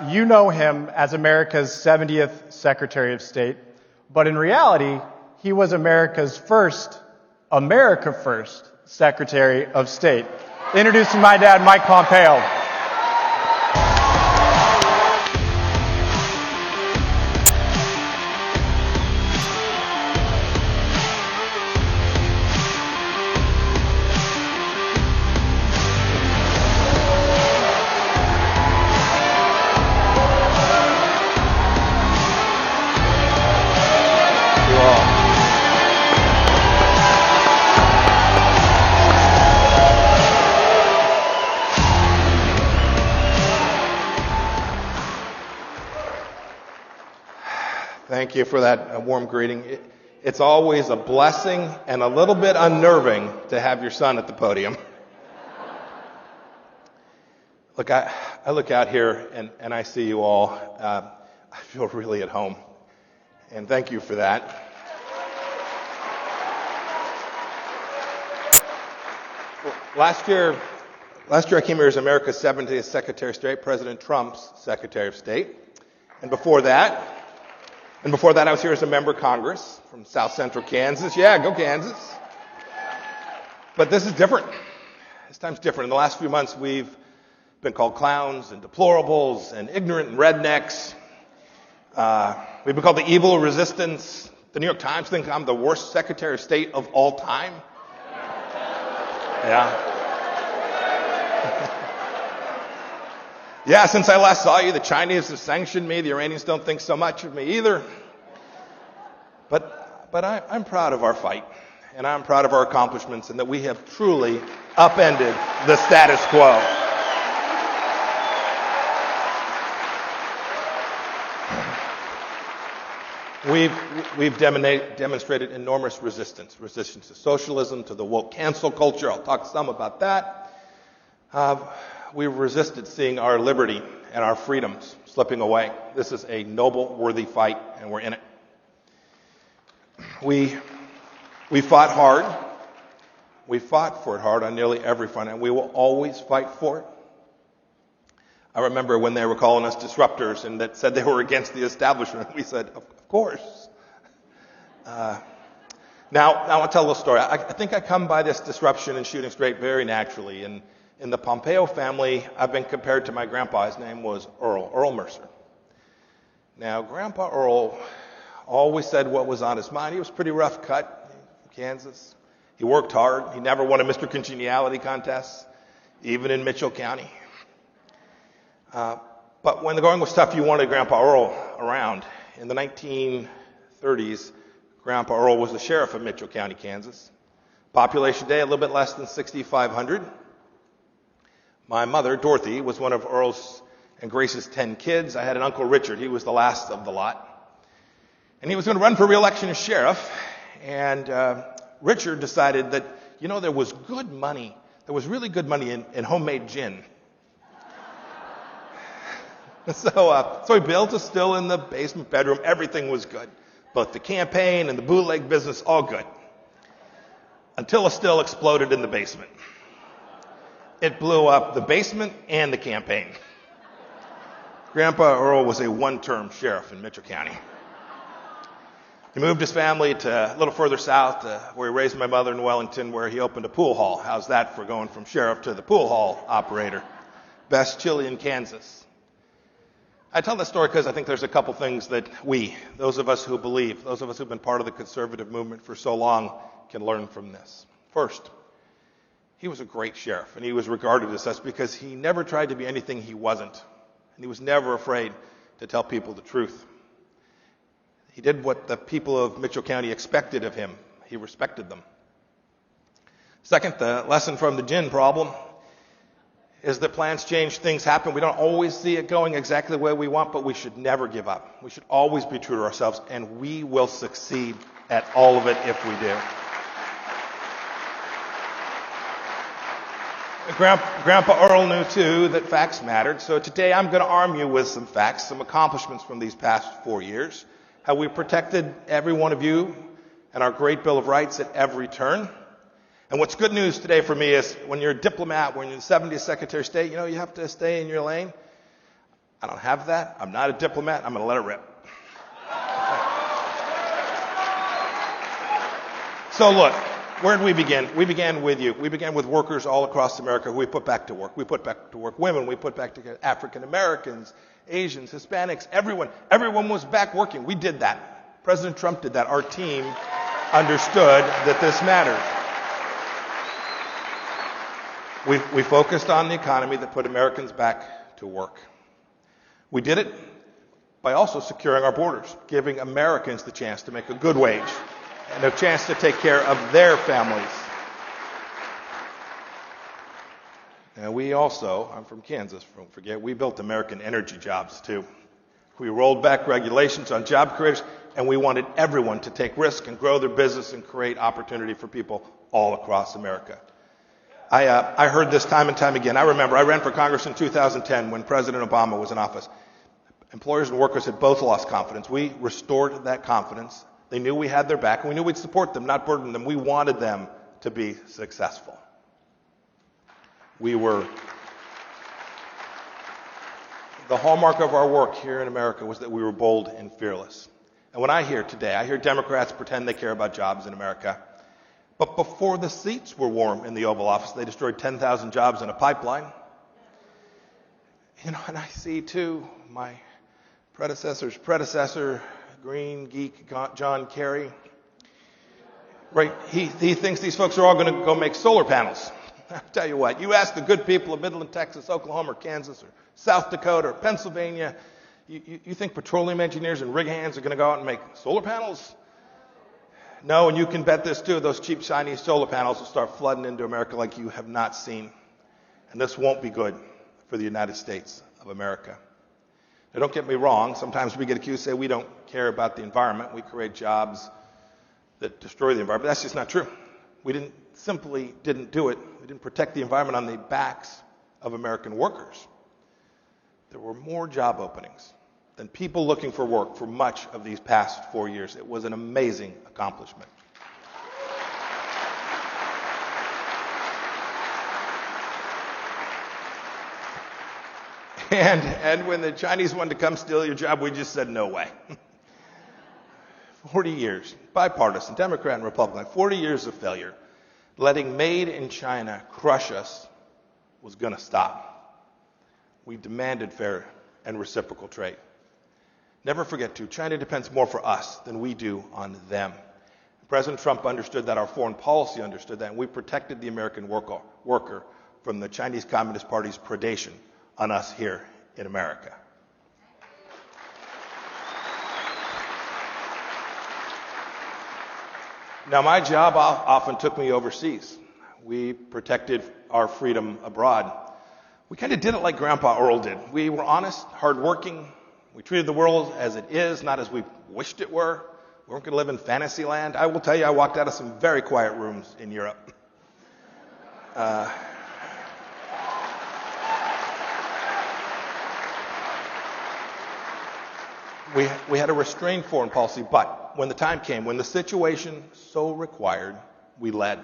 You know him as America's 70th Secretary of State, but in reality, he was America first Secretary of State. Introducing my dad, Mike Pompeo. Thank you for that warm greeting. It's always a blessing and a little bit unnerving to have your son at the podium. Look, I look out here and I see you all. I feel really at home. And thank you for that. Last year I came here as America's 70th Secretary of State, President Trump's Secretary of State. And before that, I was here as a member of Congress from South Central Kansas. Yeah, go Kansas. But this is different. This time's different. In the last few months, we've been called clowns and deplorables and ignorant and rednecks. We've been called the evil resistance. The New York Times thinks I'm the worst Secretary of State of all time. Yeah. Yeah, since I last saw you, the Chinese have sanctioned me. The Iranians don't think so much of me either. But I'm proud of our fight, and I'm proud of our accomplishments, and that we have truly upended the status quo. We've demonstrated enormous resistance to socialism, to the woke cancel culture. I'll talk some about that. We've resisted seeing our liberty and our freedoms slipping away. This is a noble, worthy fight, and we're in it. We fought hard. We fought for it hard on nearly every front, and we will always fight for it. I remember when they were calling us disruptors and that said they were against the establishment. We said, of course. Now I'll tell a little story. I think I come by this disruption and shooting straight very naturally. And in the Pompeo family, I've been compared to my grandpa. His name was Earl Mercer. Now, Grandpa Earl always said what was on his mind. He was pretty rough cut from Kansas. He worked hard. He never won a Mr. Congeniality contest, even in Mitchell County. But when the going was tough, you wanted Grandpa Earl around. In the 1930s, Grandpa Earl was the sheriff of Mitchell County, Kansas. Population today, a little bit less than 6,500. My mother, Dorothy, was one of Earl's and Grace's 10 kids. I had an Uncle Richard. He was the last of the lot. And he was going to run for re-election as sheriff. And Richard decided that, there was good money. There was really good money in homemade gin. So he built a still in the basement bedroom. Everything was good. Both the campaign and the bootleg business, all good. Until a still exploded in the basement. It blew up the basement and the campaign. Grandpa Earl was a one-term sheriff in Mitchell County. He moved his family to a little further south, where he raised my mother in Wellington, where he opened a pool hall. How's that for going from sheriff to the pool hall operator? Best chili in Kansas. I tell that story because I think there's a couple things that those of us who believe, those of us who've been part of the conservative movement for so long, can learn from this. First, he was a great sheriff, and he was regarded as such because he never tried to be anything he wasn't. And he was never afraid to tell people the truth. He did what the people of Mitchell County expected of him. He respected them. Second, the lesson from the gin problem is that plans change, things happen. We don't always see it going exactly the way we want, but we should never give up. We should always be true to ourselves, and we will succeed at all of it if we do. Grandpa Earl knew, too, that facts mattered. So today I'm going to arm you with some facts, some accomplishments from these past 4 years, how we protected every one of you and our great Bill of Rights at every turn. And what's good news today for me is when you're a diplomat, when you're the 70th Secretary of State, you have to stay in your lane. I don't have that. I'm not a diplomat. I'm going to let it rip. So look, where did we begin? We began with you. We began with workers all across America who we put back to work. We put back to work women. We put back to African Americans, Asians, Hispanics, everyone. Everyone was back working. We did that. President Trump did that. Our team understood that this mattered. We focused on the economy that put Americans back to work. We did it by also securing our borders, giving Americans the chance to make a good wage and a chance to take care of their families. And we also, I'm from Kansas, don't forget, we built American energy jobs too. We rolled back regulations on job creators, and we wanted everyone to take risk and grow their business and create opportunity for people all across America. I heard this time and time again. I remember I ran for Congress in 2010 when President Obama was in office. Employers and workers had both lost confidence. We restored that confidence. They knew we had their back, and we knew we'd support them, not burden them. We wanted them to be successful. The hallmark of our work here in America was that we were bold and fearless. And when I hear Democrats pretend they care about jobs in America. But before the seats were warm in the Oval Office, they destroyed 10,000 jobs in a pipeline. And I see too, my predecessor's predecessor, green geek John Kerry, right? He thinks these folks are all going to go make solar panels. I'll tell you what, you ask the good people of Midland, Texas, Oklahoma, or Kansas, or South Dakota, or Pennsylvania, you think petroleum engineers and rig hands are going to go out and make solar panels? No, and you can bet this too, those cheap Chinese solar panels will start flooding into America like you have not seen. And this won't be good for the United States of America. Now don't get me wrong, sometimes we get accused, say we don't care about the environment, we create jobs that destroy the environment. That's just not true. We didn't do it. We didn't protect the environment on the backs of American workers. There were more job openings than people looking for work for much of these past 4 years. It was an amazing accomplishment. And when the Chinese wanted to come steal your job, we just said no way. 40 years, bipartisan, Democrat and Republican, 40 years of failure. Letting made in China crush us was going to stop. We demanded fair and reciprocal trade. Never forget too, China depends more for us than we do on them. President Trump understood that, our foreign policy understood that, and we protected the American worker from the Chinese Communist Party's predation on us here in America. Now, my job often took me overseas. We protected our freedom abroad. We kind of did it like Grandpa Earl did. We were honest, hardworking. We treated the world as it is, not as we wished it were. We weren't going to live in fantasy land. I will tell you, I walked out of some very quiet rooms in Europe. We had a restrained foreign policy, but when the time came, when the situation so required, we led.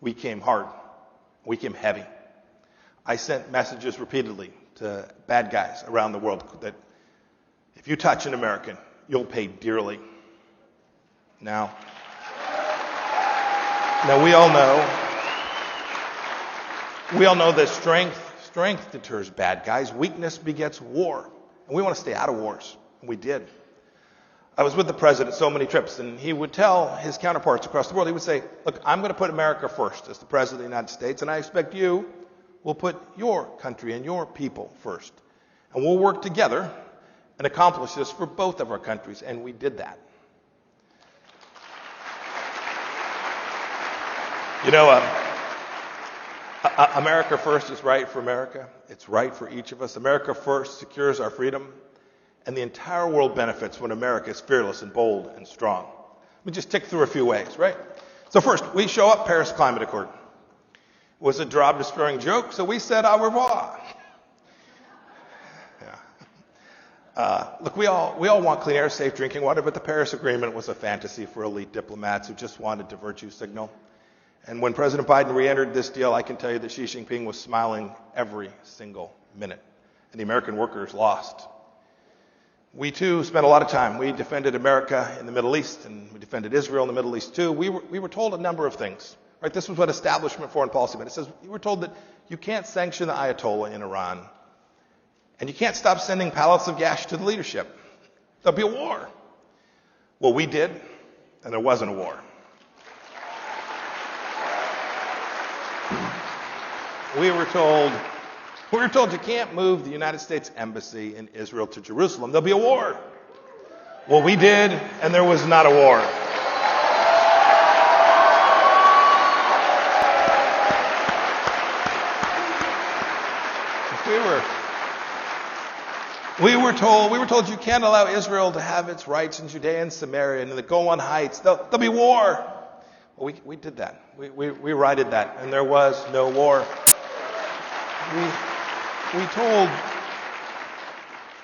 We came hard. We came heavy. I sent messages repeatedly to bad guys around the world that if you touch an American, you'll pay dearly. Now we all know that strength deters bad guys. Weakness begets war. And we want to stay out of wars. And we did. I was with the president so many trips, and he would tell his counterparts across the world, he would say, look, I'm going to put America first as the president of the United States, and I expect you will put your country and your people first. And we'll work together and accomplish this for both of our countries. And we did that. You know, America first is right for America. It's right for each of us. America first secures our freedom. And the entire world benefits when America is fearless and bold and strong. Let me just tick through a few ways, right? So first, we show up Paris Climate Accord. It was a job-destroying joke, so we said au revoir. Look, we all want clean air, safe drinking water, but the Paris Agreement was a fantasy for elite diplomats who just wanted to virtue signal. And when President Biden re-entered this deal, I can tell you that Xi Jinping was smiling every single minute. and the American workers lost. We too spent a lot of time. We defended America in the Middle East, and we defended Israel in the Middle East too. We were told a number of things. Right? This was what establishment foreign policy meant. It says we were told that you can't sanction the Ayatollah in Iran, and you can't stop sending pallets of gas to the leadership. There'll be a war. Well, we did, and there wasn't a war. We were told you can't move the United States Embassy in Israel to Jerusalem. There'll be a war. Well, we did, and there was not a war. We were told you can't allow Israel to have its rights in Judea and Samaria and in the Golan Heights. There'll be war. Well, we did that. We righted that, and there was no war.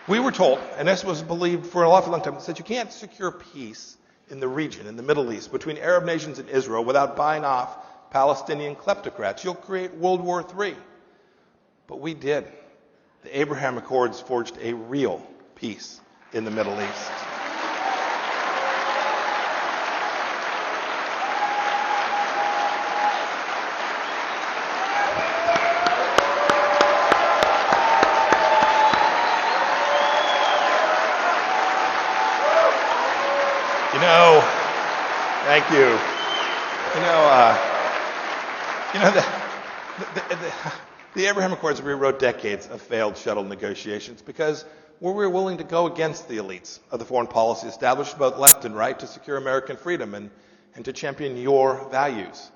We were told, and this was believed for an awful long time, that you can't secure peace in the region, in the Middle East, between Arab nations and Israel without buying off Palestinian kleptocrats. You'll create World War III. But we did. The Abraham Accords forged a real peace in the Middle East. Thank you. The Abraham Accords rewrote decades of failed shuttle negotiations because we were willing to go against the elites of the foreign policy established both left and right to secure American freedom and to champion your values.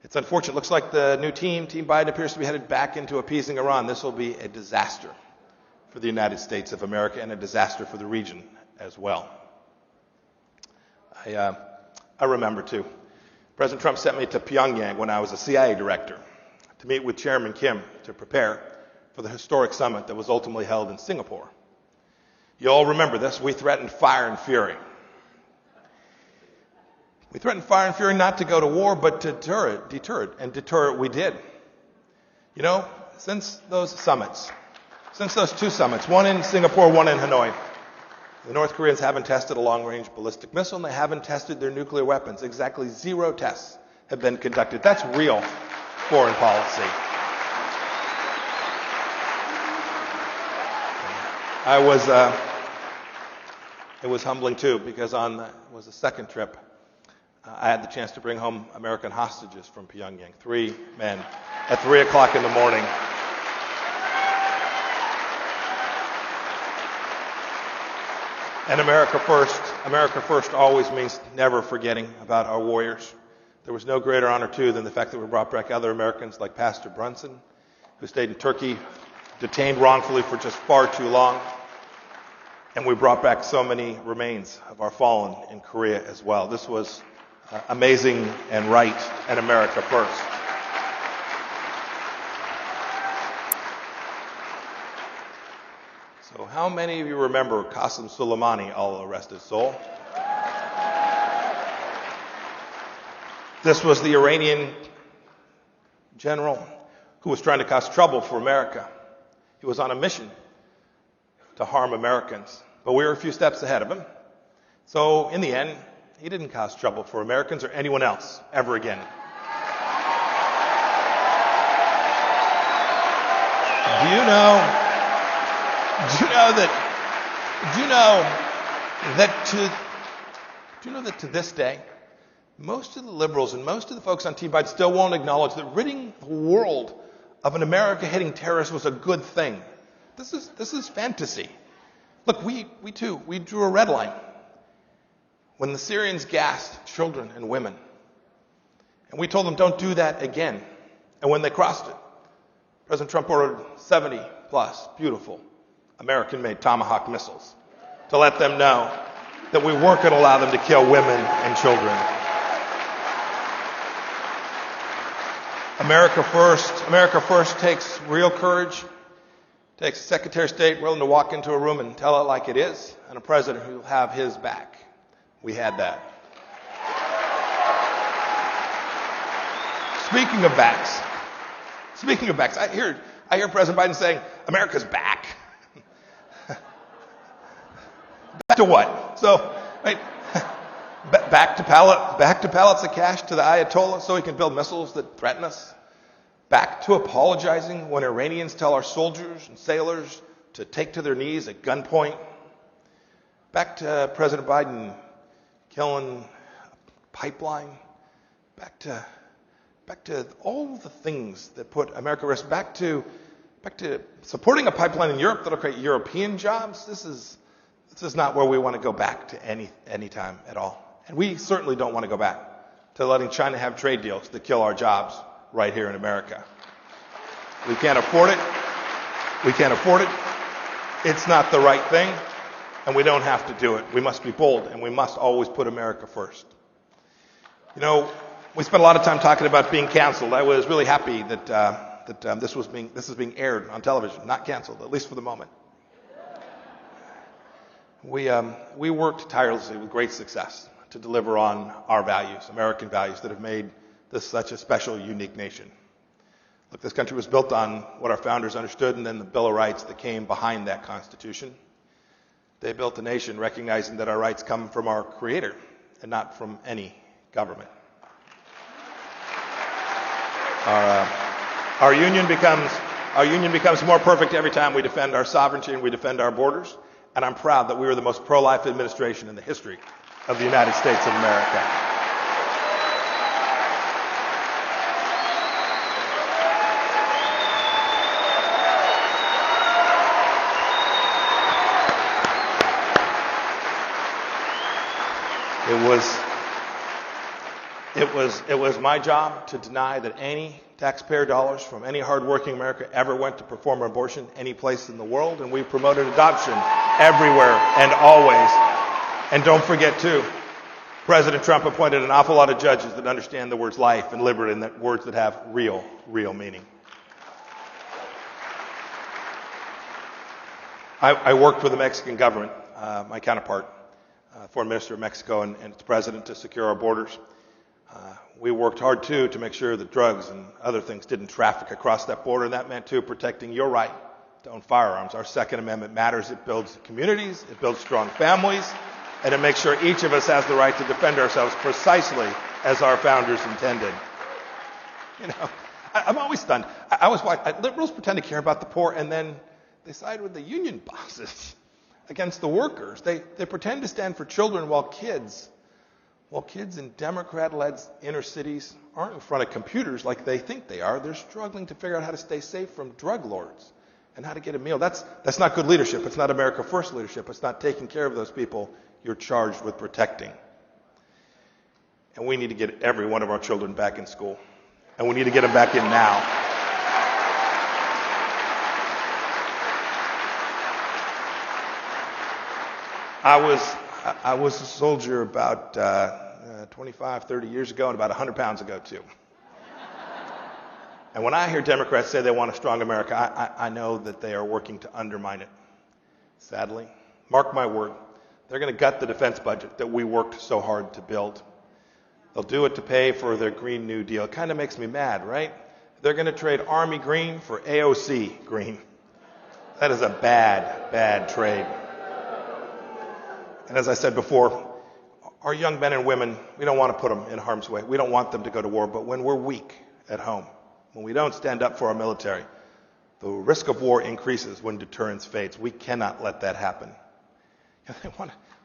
It's unfortunate. It looks like the new Team Biden, appears to be headed back into appeasing Iran. This will be a disaster for the United States of America and a disaster for the region as well. I remember, too, President Trump sent me to Pyongyang when I was a CIA director to meet with Chairman Kim to prepare for the historic summit that was ultimately held in Singapore. You all remember this. We threatened fire and fury. We threatened fire and fury not to go to war, but to deter it, and deter it we did. Since those two summits, one in Singapore, one in Hanoi, the North Koreans haven't tested a long-range ballistic missile, and they haven't tested their nuclear weapons. Exactly 0 tests have been conducted. That's real foreign policy. It was humbling, too, because it was the second trip, I had the chance to bring home American hostages from Pyongyang. 3 men at 3 o'clock in the morning. And America first always means never forgetting about our warriors. There was no greater honor, too, than the fact that we brought back other Americans like Pastor Brunson, who stayed in Turkey, detained wrongfully for just far too long. And we brought back so many remains of our fallen in Korea as well. This was amazing and right, and America first. So how many of you remember Qasem Soleimani, Allah rest his soul? This was the Iranian general who was trying to cause trouble for America. He was on a mission to harm Americans, but we were a few steps ahead of him. So in the end, he didn't cause trouble for Americans or anyone else ever again. Do you know that to this day, most of the liberals and most of the folks on Team Biden still won't acknowledge that ridding the world of an America-hating terrorist was a good thing. This is fantasy. Look, we drew a red line when the Syrians gassed children and women. And we told them, don't do that again. And when they crossed it, President Trump ordered 70 plus beautiful American-made Tomahawk missiles to let them know that we weren't going to allow them to kill women and children. America first takes real courage, takes a Secretary of State willing to walk into a room and tell it like it is, and a president who will have his back. We had that. Speaking of backs, I hear President Biden saying, America's back. Back to what? So, right, back to pallets of cash to the Ayatollah so he can build missiles that threaten us. Back to apologizing when Iranians tell our soldiers and sailors to take to their knees at gunpoint. Back to President Biden killing a pipeline. Back to all the things that put America at risk. Back to supporting a pipeline in Europe that'll create European jobs. This is not where we want to go back to any time at all. And we certainly don't want to go back to letting China have trade deals that kill our jobs right here in America. We can't afford it. We can't afford it. It's not the right thing, and we don't have to do it. We must be bold, and we must always put America first. You know, we spent a lot of time talking about being canceled. I was really happy that this is being aired on television, not canceled, at least for the moment. We worked tirelessly with great success to deliver on our values, American values that have made this such a special, unique nation. Look, this country was built on what our founders understood and then the Bill of Rights that came behind that Constitution. They built a nation recognizing that our rights come from our Creator and not from any government. Our union becomes more perfect every time we defend our sovereignty and we defend our borders. And I'm proud that we were the most pro-life administration in the history of the United States of America. It was my job to deny that any taxpayer dollars from any hardworking American ever went to perform an abortion any place in the world, and we promoted adoption everywhere and always. And don't forget, too, President Trump appointed an awful lot of judges that understand the words life and liberty and that words that have real meaning. I worked for the Mexican government, my counterpart, Foreign Minister of Mexico and its president, to secure our borders. We worked hard, too, to make sure that drugs and other things didn't traffic across that border, and that meant, too, protecting your right to own firearms. Our Second Amendment matters. It builds communities, it builds strong families, and it makes sure each of us has the right to defend ourselves precisely as our founders intended. You know, I'm always stunned. Liberals pretend to care about the poor, and then they side with the union bosses against the workers. They pretend to stand for children while kids in Democrat-led inner cities aren't in front of computers like they think they are. They're struggling to figure out how to stay safe from drug lords and how to get a meal. That's not good leadership. It's not America First leadership. It's not taking care of those people you're charged with protecting. And we need to get every one of our children back in school. And we need to get them back in now. I was a soldier about 25, 30 years ago and about 100 pounds ago, too. And when I hear Democrats say they want a strong America, I know that they are working to undermine it. Sadly, mark my word, they're going to gut the defense budget that we worked so hard to build. They'll do it to pay for their Green New Deal. It kind of makes me mad, right? They're going to trade Army green for AOC green. That is a bad trade. And as I said before, our young men and women, we don't want to put them in harm's way. We don't want them to go to war. But when we're weak at home, when we don't stand up for our military, the risk of war increases when deterrence fades. We cannot let that happen.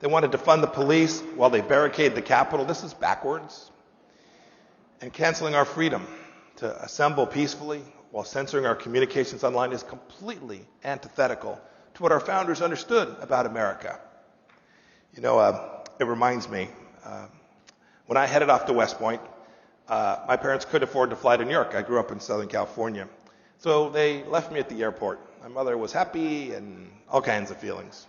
They want to defund the police while they barricade the Capitol. This is backwards. And canceling our freedom to assemble peacefully while censoring our communications online is completely antithetical to what our founders understood about America. You know, it reminds me, when I headed off to West Point, my parents couldn't afford to fly to New York. I grew up in Southern California. So they left me at the airport. My mother was happy and all kinds of feelings.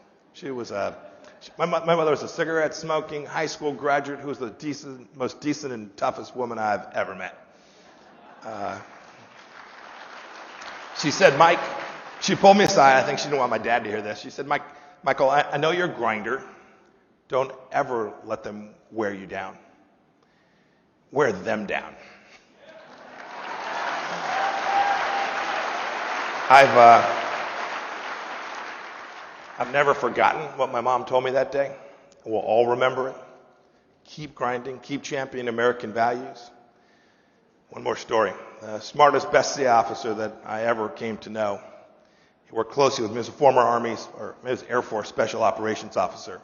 My mother was a cigarette-smoking high school graduate who was the most decent and toughest woman I've ever met. She said, Mike, she pulled me aside. I think she didn't want my dad to hear this. She said, Michael, I know you're a grinder. Don't ever let them wear you down. Wear them down. I've never forgotten what my mom told me that day. We'll all remember it. Keep grinding, keep championing American values. One more story. The smartest, best CIA officer that I ever came to know. He worked closely with me as a former Air Force Special Operations officer.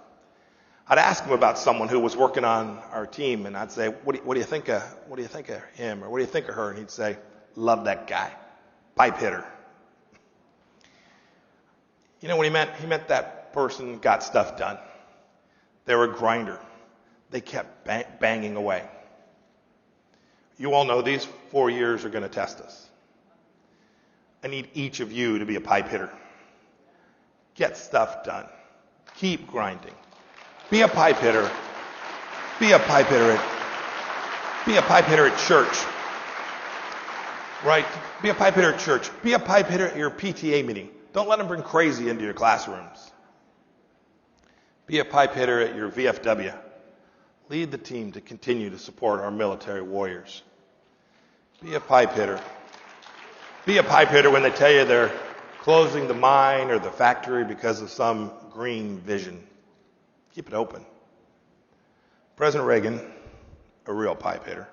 I'd ask him about someone who was working on our team, and I'd say, what do you think of him, or what do you think of her? And he'd say, love that guy, pipe hitter. You know what he meant? He meant that person got stuff done. They were a grinder. They kept banging away. You all know these 4 years are going to test us. I need each of you to be a pipe hitter. Get stuff done. Keep grinding. Be a pipe hitter. Be a pipe hitter at church. Right? Be a pipe hitter at church. Be a pipe hitter at your PTA meeting. Don't let them bring crazy into your classrooms. Be a pipe hitter at your VFW. Lead the team to continue to support our military warriors. Be a pipe hitter. Be a pipe hitter when they tell you they're closing the mine or the factory because of some green vision. Keep it open. President Reagan, a real pipe hitter.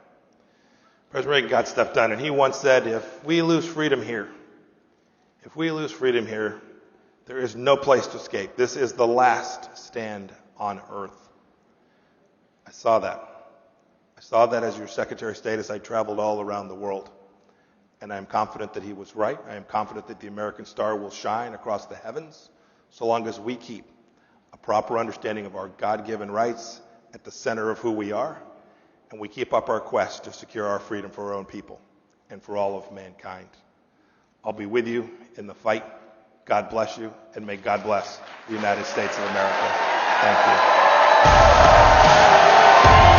President Reagan got stuff done, and he once said, if we lose freedom here, there is no place to escape. This is the last stand on earth. I saw that. I saw that as your Secretary of State as I traveled all around the world. And I am confident that he was right. I am confident that the American star will shine across the heavens so long as we keep a proper understanding of our God-given rights at the center of who we are, and we keep up our quest to secure our freedom for our own people and for all of mankind. I'll be with you in the fight. God bless you, and may God bless the United States of America. Thank you.